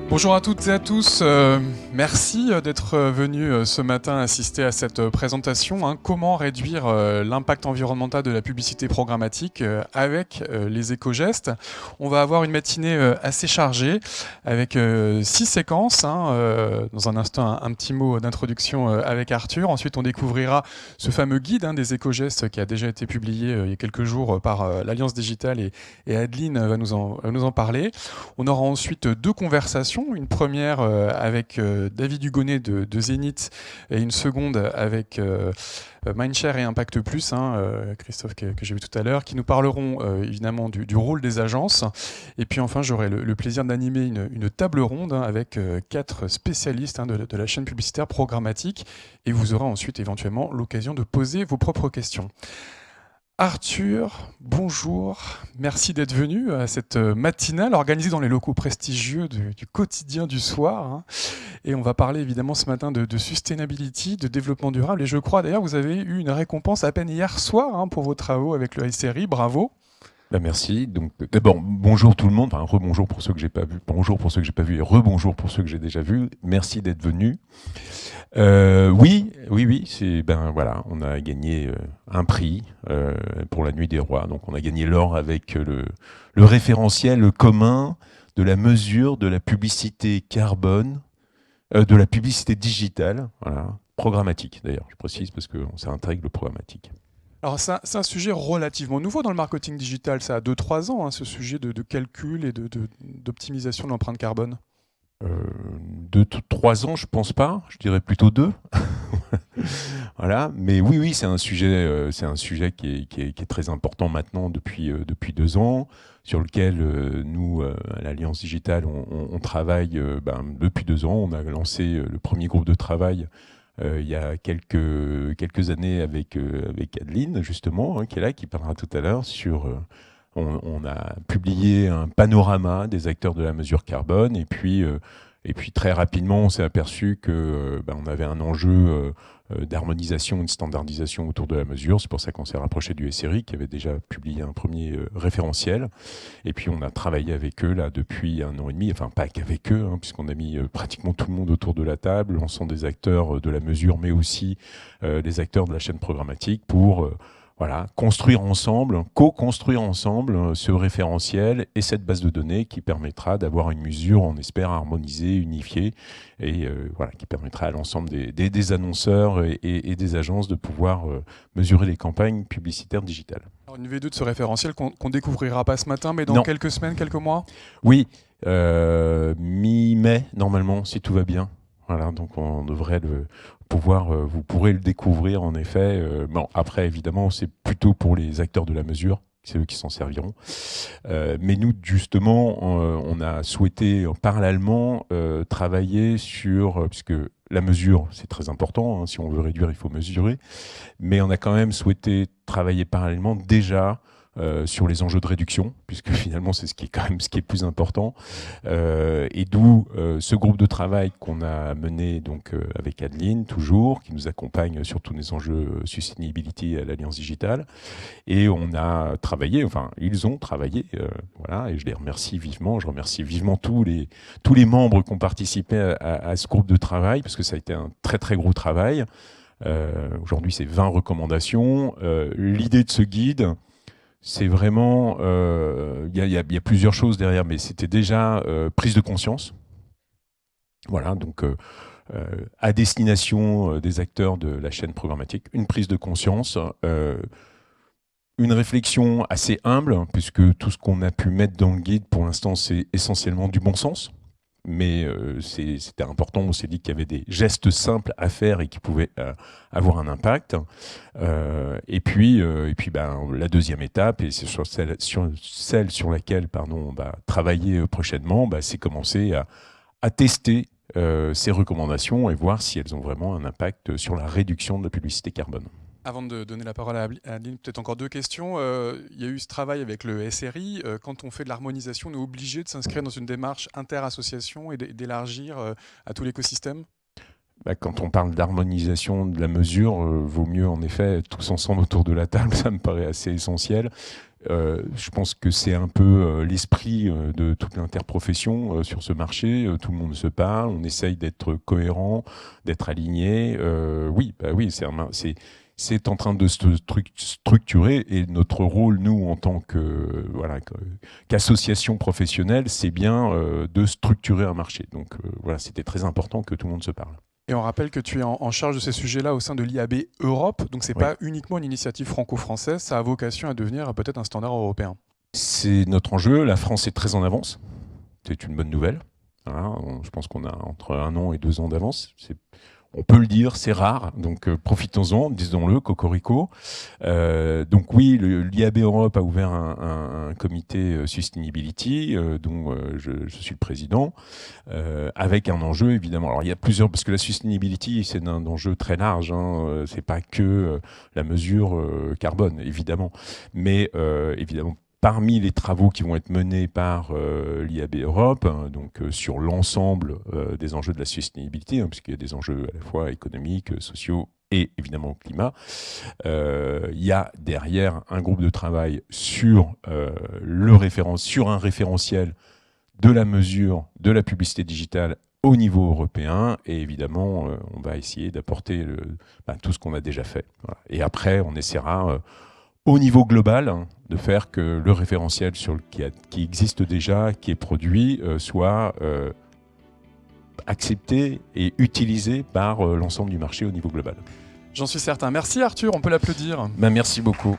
Bonjour à toutes et à tous, merci d'être venus ce matin assister à cette présentation, hein, comment réduire l'impact environnemental de la publicité programmatique avec les éco-gestes. On va avoir une matinée assez chargée avec 6 séquences, hein, dans un instant un petit mot d'introduction avec Arthur, ensuite on découvrira ce fameux guide hein, des éco-gestes qui a déjà été publié il y a quelques jours par l'Alliance Digitale et Adeline va nous en parler. On aura ensuite deux conversations, une première avec David Hugonnet de Zénith et une seconde avec Mindshare et Impact Plus, hein, Christophe que j'ai vu tout à l'heure, qui nous parleront évidemment du rôle des agences. Et puis enfin, j'aurai le plaisir d'animer une table ronde hein, avec 4 spécialistes hein, de la chaîne publicitaire programmatique et vous aurez ensuite éventuellement l'occasion de poser vos propres questions. Arthur, bonjour, merci d'être venu à cette matinale organisée dans les locaux prestigieux du quotidien du soir. Hein. Et on va parler évidemment ce matin de sustainability, de développement durable. Et je crois d'ailleurs que vous avez eu une récompense à peine hier soir hein, pour vos travaux avec le SRI, bravo. Ben merci. Donc d'abord bonjour tout le monde, enfin rebonjour pour ceux que j'ai pas vus, bonjour pour ceux que j'ai pas vus et rebonjour pour ceux que j'ai déjà vus. Merci d'être venus. Oui, c'est ben voilà, on a gagné un prix pour la Nuit des Rois. Donc on a gagné l'or avec le référentiel commun de la mesure de la publicité carbone, de la publicité digitale, voilà, programmatique d'ailleurs. Je précise parce que ça intègre le programmatique. Alors c'est un sujet relativement nouveau dans le marketing digital, ça a 2-3 ans, hein, ce sujet de calcul et d'optimisation de l'empreinte carbone. 2-3 ans, je pense pas. Je dirais plutôt 2. Voilà. Mais oui, c'est un sujet qui est très important maintenant depuis 2 ans, sur lequel nous, à l'Alliance Digitale, on travaille depuis 2 ans. On a lancé le premier groupe de travail il y a quelques années avec Adeline, justement, hein, qui est là, qui parlera tout à l'heure sur... on a publié un panorama des acteurs de la mesure carbone et puis très rapidement, on s'est aperçu que on avait un enjeu d'harmonisation, de standardisation autour de la mesure. C'est pour ça qu'on s'est rapproché du SRI, qui avait déjà publié un premier référentiel. Et puis on a travaillé avec eux là depuis 1 an et demi. Enfin, pas qu'avec eux, hein, puisqu'on a mis pratiquement tout le monde autour de la table, l'ensemble des acteurs de la mesure, mais aussi les acteurs de la chaîne programmatique pour voilà, construire ensemble, co-construire ensemble ce référentiel et cette base de données qui permettra d'avoir une mesure, on espère, harmonisée, unifiée, et voilà, qui permettra à l'ensemble des annonceurs et des agences de pouvoir mesurer les campagnes publicitaires digitales. Alors, une V2 de ce référentiel qu'on découvrira pas ce matin, mais dans Non. quelques semaines, quelques mois. Oui, mi-mai, normalement, si tout va bien. Voilà, donc on devrait pouvoir, vous pourrez le découvrir en effet. Bon, après, évidemment, c'est plutôt pour les acteurs de la mesure, c'est eux qui s'en serviront. Mais nous, justement, on a souhaité parallèlement travailler sur, puisque la mesure, c'est très important, hein, si on veut réduire, il faut mesurer, mais on a quand même souhaité travailler parallèlement déjà sur les enjeux de réduction, puisque finalement c'est ce qui est plus important, et d'où ce groupe de travail qu'on a mené donc avec Adeline toujours, qui nous accompagne sur tous les enjeux sustainability à l'Alliance Digitale, et on a travaillé, enfin ils ont travaillé, voilà, et je les remercie vivement. Je remercie vivement tous les membres qui ont participé à ce groupe de travail, parce que ça a été un très très gros travail. Aujourd'hui c'est 20 recommandations. L'idée de ce guide, c'est vraiment, il y a plusieurs choses derrière, mais c'était déjà prise de conscience. Voilà, donc à destination des acteurs de la chaîne programmatique, une prise de conscience, une réflexion assez humble, puisque tout ce qu'on a pu mettre dans le guide pour l'instant, c'est essentiellement du bon sens. Mais c'était important, on s'est dit qu'il y avait des gestes simples à faire et qui pouvaient avoir un impact. Et puis la deuxième étape, et c'est celle sur laquelle on va travailler prochainement, c'est commencer à tester ces recommandations et voir si elles ont vraiment un impact sur la réduction de la publicité carbone. Avant de donner la parole à Adeline, peut-être encore 2 questions. Il y a eu ce travail avec le SRI. Quand on fait de l'harmonisation, on est obligé de s'inscrire dans une démarche inter-association et d'élargir à tout l'écosystème ? Quand on parle d'harmonisation de la mesure, vaut mieux en effet tous ensemble autour de la table, ça me paraît assez essentiel. Je pense que c'est un peu l'esprit de toute l'interprofession sur ce marché. Tout le monde se parle, on essaye d'être cohérent, d'être aligné. Oui, c'est en train de se structurer et notre rôle, nous, en tant qu'association professionnelle, c'est bien de structurer un marché. Donc voilà, c'était très important que tout le monde se parle. Et on rappelle que tu es en charge de ces sujets-là au sein de l'IAB Europe, donc c'est pas uniquement une initiative franco-française, ça a vocation à devenir peut-être un standard européen. C'est notre enjeu, la France est très en avance, c'est une bonne nouvelle. Voilà, je pense qu'on a entre 1 an et 2 ans d'avance. On peut le dire, c'est rare, donc profitons-en, disons-le, cocorico. Donc oui, l'IAB Europe a ouvert un comité Sustainability, dont je suis le président, avec un enjeu évidemment. Alors il y a plusieurs, parce que la Sustainability, c'est un enjeu très large, hein, c'est pas que la mesure carbone, évidemment, mais évidemment, parmi les travaux qui vont être menés par l'IAB Europe, hein, donc sur l'ensemble des enjeux de la sustainability, hein, puisqu'il y a des enjeux à la fois économiques, sociaux et évidemment climat, il y a derrière un groupe de travail sur sur un référentiel de la mesure de la publicité digitale au niveau européen, et évidemment on va essayer d'apporter tout ce qu'on a déjà fait. Voilà. Et après on essaiera au niveau global, hein, de faire que le référentiel qui existe déjà, qui est produit, soit accepté et utilisé par l'ensemble du marché au niveau global. J'en suis certain. Merci Arthur, on peut l'applaudir. Merci beaucoup.